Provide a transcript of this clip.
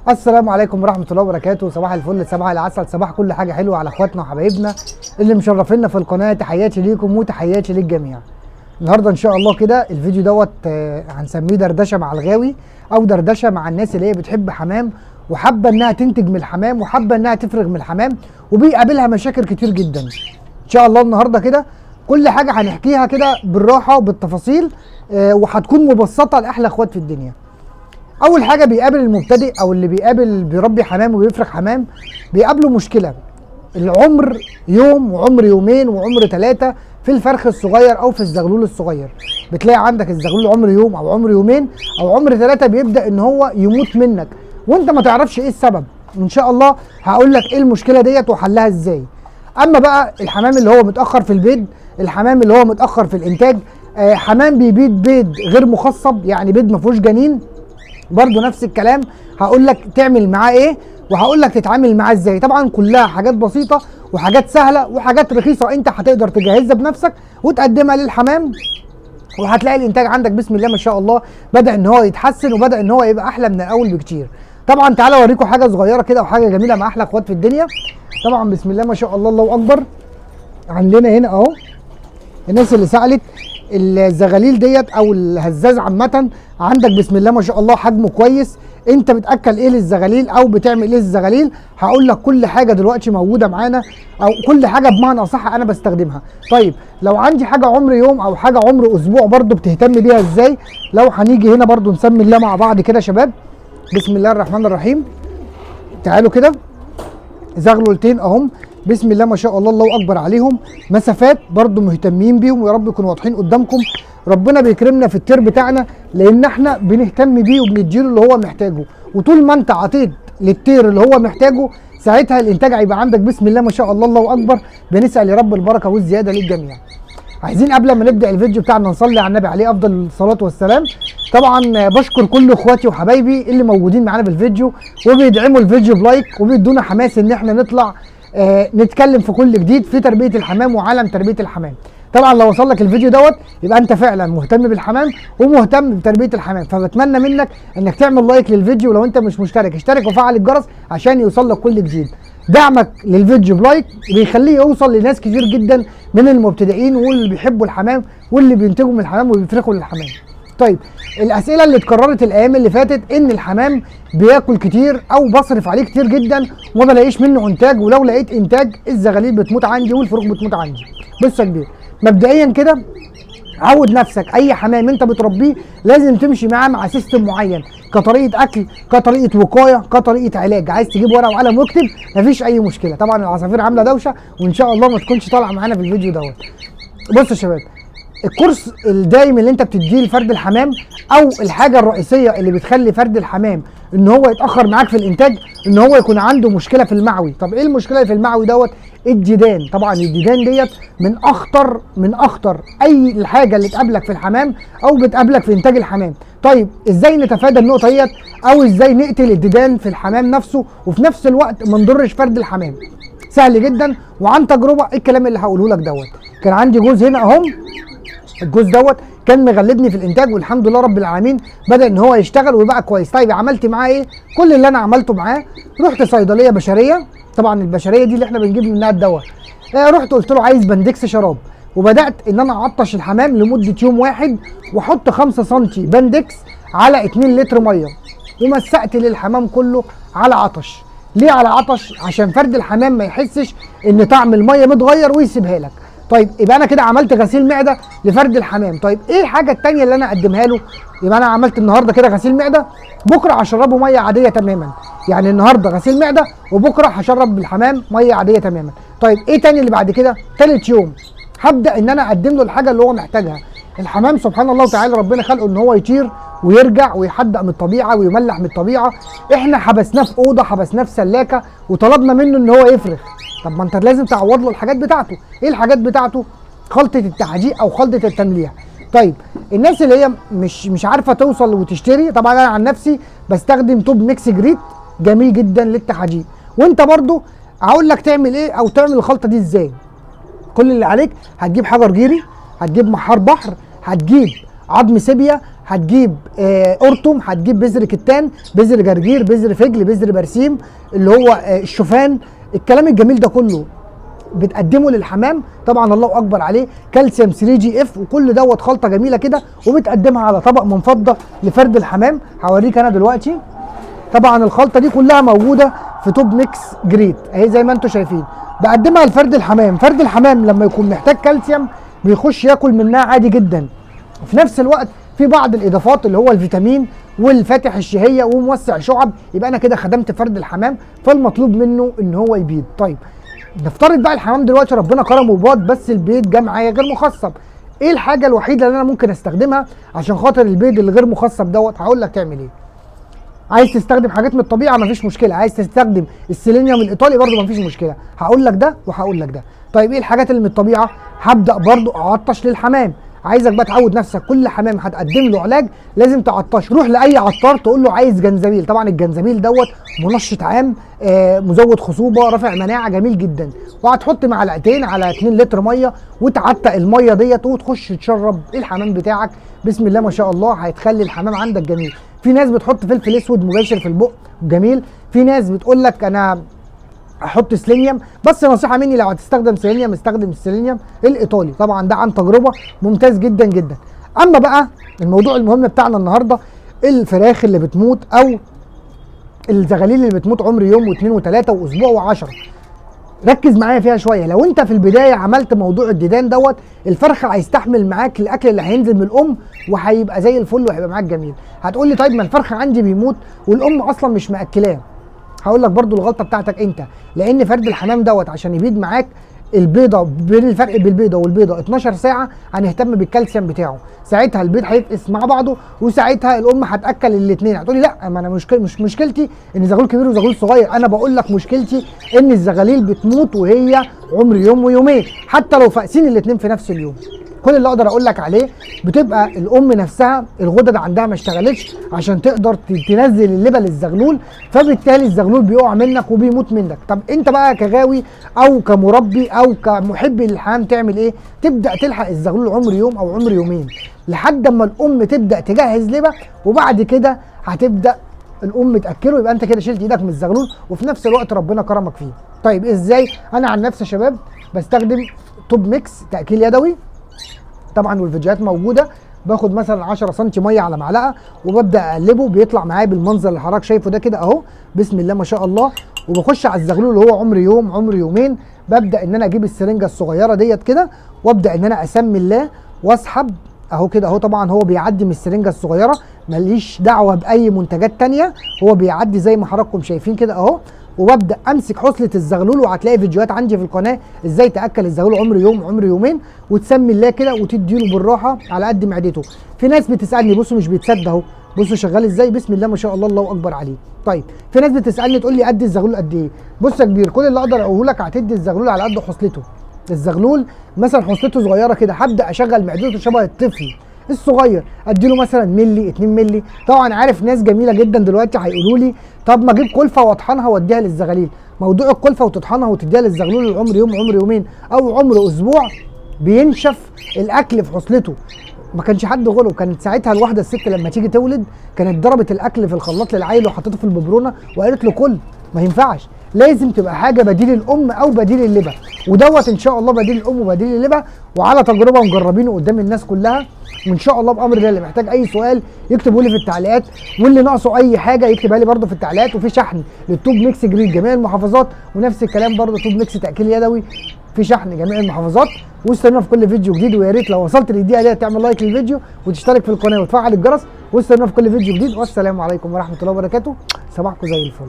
السلام عليكم ورحمة الله وبركاته. صباح الفل، صباح العسل، صباح كل حاجة حلوة على اخواتنا وحبايبنا اللي مشرفينا في القناة. تحياتي ليكم وتحياتي للجميع. النهارده ان شاء الله كده الفيديو دوت هنسميه دردشة مع الغاوي، او دردشة مع الناس اللي هي بتحب حمام وحابة انها تنتج من الحمام وحابة انها تفرغ من الحمام وبيقابلها مشاكل كتير جدا. ان شاء الله النهارده كده كل حاجة هنحكيها كده بالراحة وبالتفاصيل، وهتكون مبسطة لاحلى اخوات في الدنيا. اول حاجه بيقابل المبتدئ او اللي بيربي حمام وبيفرخ حمام، بيقابله مشكله العمر، يوم وعمر يومين وعمر 3 في الفرخ الصغير او في الزغلول الصغير. بتلاقي عندك الزغلول عمر يوم او عمر يومين او عمر 3 بيبدا ان هو يموت منك وانت ما تعرفش ايه السبب. ان شاء الله هقول لك ايه المشكله ديت وحلها ازاي. اما بقى الحمام اللي هو متاخر في البيض، الحمام اللي هو متاخر في الانتاج، حمام بيبيض بيض غير مخصب، يعني بيض ما فيهوش جنين، برضو نفس الكلام. هقول لك تعمل معاه ايه وهقول لك تتعامل معاه ازاي. طبعا كلها حاجات بسيطه وحاجات سهله وحاجات رخيصه انت هتقدر تجهزها بنفسك وتقدمها للحمام، وهتلاقي الانتاج عندك بسم الله ما شاء الله بدا ان هو يتحسن وبدا ان هو يبقى احلى من الاول بكتير. طبعا تعالى اوريكم حاجه صغيره كده وحاجه جميله مع احلى اخوات في الدنيا. طبعا بسم الله ما شاء الله الله اكبر. عندنا هنا اهو الناس اللي سالت الزغاليل ديت او الهزاز عامه، عندك بسم الله ما شاء الله حجمه كويس. انت بتاكل ايه للزغاليل او بتعمل ايه للزغاليل؟ هقول لك كل حاجه دلوقتي موجوده معانا، او كل حاجه بمعنى اصح انا بستخدمها. طيب لو عندي حاجه عمر يوم او حاجه عمر اسبوع برضو بتهتم بيها ازاي؟ لو هنيجي هنا برضو نسمي الله مع بعض كده شباب. بسم الله الرحمن الرحيم. تعالوا كده زغلولتين اهم بسم الله ما شاء الله الله اكبر عليهم، مسافات برضو مهتمين بيهم، ويا رب يكونوا واضحين قدامكم. ربنا بيكرمنا في التير بتاعنا لان احنا بنهتم بيه وبنديله اللي هو محتاجه، وطول ما انت عطيت للتير اللي هو محتاجه ساعتها الانتاج هيبقى عندك بسم الله ما شاء الله الله اكبر. بنسال يا رب البركه والزياده للجميع. عايزين قبل ما نبدا الفيديو بتاعنا نصلي على النبي عليه افضل الصلاه والسلام. طبعا بشكر كل اخواتي وحبايبي اللي موجودين معانا في الفيديو وبيدعموا الفيديو بلايك وبيدونا حماس ان احنا نطلع نتكلم في كل جديد في تربيه الحمام وعالم تربيه الحمام. طبعا لو وصل لك الفيديو دوت يبقى انت فعلا مهتم بالحمام ومهتم بتربيه الحمام، فبتمنى منك انك تعمل لايك للفيديو. لو انت مش مشترك اشترك وفعل الجرس عشان يوصل لك كل جديد. دعمك للفيديو بلايك بيخليه يوصل لناس كتير جدا من المبتدئين واللي بيحبوا الحمام واللي بينتجوا من الحمام وبيفرخوا للحمام. طيب الاسئله اللي اتكررت الايام اللي فاتت ان الحمام بياكل كتير او بصرف عليه كتير جدا وما بلاقيش منه انتاج، ولو لقيت انتاج الزغاليل بتموت عندي والفروخ بتموت عندي. بص يا كبير، مبدئيا كده عود نفسك اي حمام انت بتربيه لازم تمشي معاه مع سيستم معين، كطريقه اكل، كطريقه وقايه، كطريقه علاج. عايز تجيب ورقه وقلم واكتب مفيش اي مشكله. طبعا العصافير عامله دوشه وان شاء الله ما تكونش طالعه معانا في الفيديو دوت. بص يا شباب، الكورس الدايم اللي انت بتديه لفرد الحمام او الحاجه الرئيسيه اللي بتخلي فرد الحمام ان هو يتاخر معاك في الانتاج ان هو يكون عنده مشكله في المعوي. طب ايه المشكله اللي في المعوي دوت؟ الديدان. طبعا الديدان ديت من اخطر اي الحاجه اللي تقابلك في الحمام او بتقابلك في انتاج الحمام. طيب ازاي نتفادى النقطه ديت او ازاي نقتل الديدان في الحمام نفسه وفي نفس الوقت ما نضرش فرد الحمام؟ سهل جدا وعن تجربه. الكلام اللي هقوله لك دوت، كان عندي جوز هنا اهم، الجوز دوت كان مغلبني في الانتاج والحمد لله رب العالمين بدا ان هو يشتغل ويبقى كويس. طيب عملت معاه ايه؟ كل اللي انا عملته معاه رحت صيدليه بشريه، طبعا البشريه دي اللي احنا بنجيب منها الدواء. رحت قلت له عايز بندكس شراب، وبدات ان انا اعطش الحمام لمده يوم واحد واحط 5 سم بندكس على 2 لتر ميه ومسقت للحمام كله على عطش. ليه على عطش؟ عشان فرد الحمام ما يحسش ان طعم الميه متغير ويسيبها لك. طيب يبقى انا كده عملت غسيل معده لفرد الحمام. طيب ايه الحاجه الثانيه اللي انا اقدمها له؟ يبقى انا عملت النهارده كده غسيل معده، بكره هشربه ميه عاديه تماما. يعني النهارده غسيل معده وبكره هشرب بالحمام ميه عاديه تماما. طيب ايه تاني اللي بعد كده؟ ثالث يوم هبدا ان انا اقدم له الحاجه اللي هو محتاجها. الحمام سبحان الله تعالى ربنا خلقه ان هو يطير ويرجع ويحدق من الطبيعه ويملح من الطبيعه. احنا حبسناه في اوضه، حبسناه في سلاكه وطلبنا منه ان هو يفرخ. طب ما انت لازم تعوض له الحاجات بتاعته. ايه الحاجات بتاعته؟ خلطه التحديق او خلطه التمليح. طيب الناس اللي هي مش عارفه توصل وتشتري، طبعا انا عن نفسي بستخدم توب ميكس جريت جميل جدا للتحديق. وانت برضو هقول لك تعمل ايه او تعمل الخلطه دي ازاي. كل اللي عليك هتجيب حجر جيري، هتجيب محار بحر، هتجيب عظم سيبيا، هتجيب قرطم، هتجيب بذر كتان، بذر جرجير، بذر فجل، بذر برسيم اللي هو الشوفان، الكلام الجميل ده كله بتقدمه للحمام. طبعا الله اكبر عليه، كالسيوم 3 جي اف، وكل دوت خلطه جميله كده، وبتقدمها على طبق من فضه لفرد الحمام. هوريك انا دلوقتي. طبعا الخلطه دي كلها موجوده في توب ميكس جريد اهي زي ما انتم شايفين، بقدمها لفرد الحمام. فرد الحمام لما يكون محتاج كالسيوم بيخش ياكل منها عادي جدا. وفي نفس الوقت في بعض الاضافات اللي هو الفيتامين والفاتح الشهيه وموسع شعب، يبقى انا كده خدمت فرد الحمام، فالمطلوب منه ان هو يبيض. طيب نفترض بقى الحمام دلوقتي ربنا كرمه وباض، بس البيض جه معايا غير مخصب. ايه الحاجه الوحيده اللي انا ممكن استخدمها عشان خاطر البيض الغير مخصب دوت؟ هقول لك تعمل ايه. عايز تستخدم حاجات من الطبيعه مفيش مشكله، عايز تستخدم السيلينيوم الايطالي برده مفيش مشكله، هقول لك ده وهقول لك ده. طيب ايه الحاجات اللي من الطبيعه؟ هبدا برده اعطش للحمام. عايزك بقى تعود نفسك، كل حمام هتقدم له علاج لازم تعطش. روح لاي عطار تقول له عايز جنزبيل. طبعا الجنزبيل دوت منشط عام، مزود خصوبه، رافع مناعه، جميل جدا. وهتحط معلقتين على 2 لتر ميه، وتعتق الميه ديت وتخش تشرب الحمام بتاعك. بسم الله ما شاء الله، هيتخلي الحمام عندك جميل. في ناس بتحط فلفل اسود مباشر في البق جميل، في ناس بتقول لك انا احط سيلينيوم، بس نصيحه مني لو هتستخدم سيلينيوم استخدم السيلينيوم الايطالي. طبعا ده عن تجربه ممتاز جدا جدا. اما بقى الموضوع المهم بتاعنا النهارده، الفراخ اللي بتموت او الزغاليل اللي بتموت عمر يوم واثنين وثلاثه واسبوع و10. ركز معايا فيها شويه. لو انت في البدايه عملت موضوع الديدان دوت، الفرخه هيستحمل معاك الاكل اللي هينزل من الام وهيبقى زي الفل وهيبقى معاك جميل. هتقول لي طيب ما الفرخه عندي بيموت والام اصلا مش ماكلاه. هقول لك برضو الغلطه بتاعتك انت، لان فرد الحمام دوت عشان يبيض معاك البيضه، بين الفرق بين البيضه والبيضه 12 ساعه هنهتم بالكالسيوم بتاعه. ساعتها البيض هيفقس مع بعضه، وساعتها الام هتاكل الاثنين. هتقولي لا، ما انا مش مشكلتي ان زغلول كبير وزغلول صغير، انا بقول لك مشكلتي ان الزغاليل بتموت وهي عمر يوم ويومين، حتى لو فاقسين الاثنين في نفس اليوم. كل اللي اقدر اقول لك عليه، بتبقى الام نفسها الغدد عندها ما اشتغلتش عشان تقدر تنزل اللبن للزغلول، فبالتالي الزغلول بيقع منك وبيموت منك. طب انت بقى كغاوي او كمربي او كمحب للحمام تعمل ايه؟ تبدا تلحق الزغلول عمر يوم او عمر يومين لحد اما الام تبدا تجهز لبن، وبعد كده هتبدا الام تاكله. يبقى انت كده شلت ايدك من الزغلول وفي نفس الوقت ربنا كرمك فيه. طيب ازاي؟ انا عن نفسي يا شباب بستخدم توب ميكس تاكيل يدوي طبعا، والفيديوهات موجوده. باخد مثلا 10 سم ميه على معلقه وببدا اقلبه، بيطلع معايا بالمنظر اللي حضرتك شايفه ده كده اهو، بسم الله ما شاء الله. وبخش على الزغلول اللي هو عمر يوم عمر يومين، ببدا ان انا اجيب السرنجه الصغيره ديت كده وابدا ان انا اسمي الله واسحب اهو كده اهو. طبعا هو بيعدي من السرنجه الصغيره، ماليش دعوه باي منتجات تانيه، هو بيعدي زي ما حضراتكم شايفين كده اهو. وببدا امسك حصله الزغلول، وهتلاقي فيديوهات عندي في القناه ازاي تاكل الزغلول عمر يوم عمر يومين، وتسمي الله كده وتديله بالراحه على قد معدته. في ناس بتسالني بصوا مش بيتصدق اهو، بصوا شغال ازاي، بسم الله ما شاء الله، الله اكبر عليه. طيب في ناس بتسالني تقول لي ادي الزغلول قد ايه؟ بص يا كبير، كل اللي اقدر اقوله لك هتدي الزغلول على قد حصلته. الزغلول مثلا حصلته صغيره كده، هبدا اشغل معدته شبه الطفل الصغير، اديله مثلا ملي 2 ملي. طبعا عارف ناس جميله جدا دلوقتي هيقولوا لي طب ما اجيب كلفه واطحنها واديها للزغاليل. موضوع الكلفه وتطحنها وتديها للزغلول العمر يوم عمر يومين او عمر اسبوع بينشف الاكل في حصلته. ما كانش حد غلب، كانت ساعتها الواحده الست لما تيجي تولد كانت ضربت الاكل في الخلاط للعيل وحطته في الببرونه وقالت له كل. ما ينفعش، لازم تبقى حاجه بديل الام او بديل اللبن، ودوت ان شاء الله بديل الام وبديل اللبن، وعلى تجربه مجربينه قدام الناس كلها. وان شاء الله بامر الله اللي محتاج اي سؤال يكتبوا لي في التعليقات، واللي ناقصه اي حاجه يكتبها لي برده في التعليقات. وفي شحن للتوب ميكس جريد جميع المحافظات، ونفس الكلام برده توب ميكس تاكيل يدوي في شحن جميع المحافظات. واستنونا في كل فيديو جديد، ويا ريت لو وصلت للدقيقه دي تعمل لايك للفيديو وتشترك في القناه وتفعل الجرس، واستنونا في كل فيديو جديد. والسلام عليكم ورحمه الله وبركاته، صباحكم زي الفل.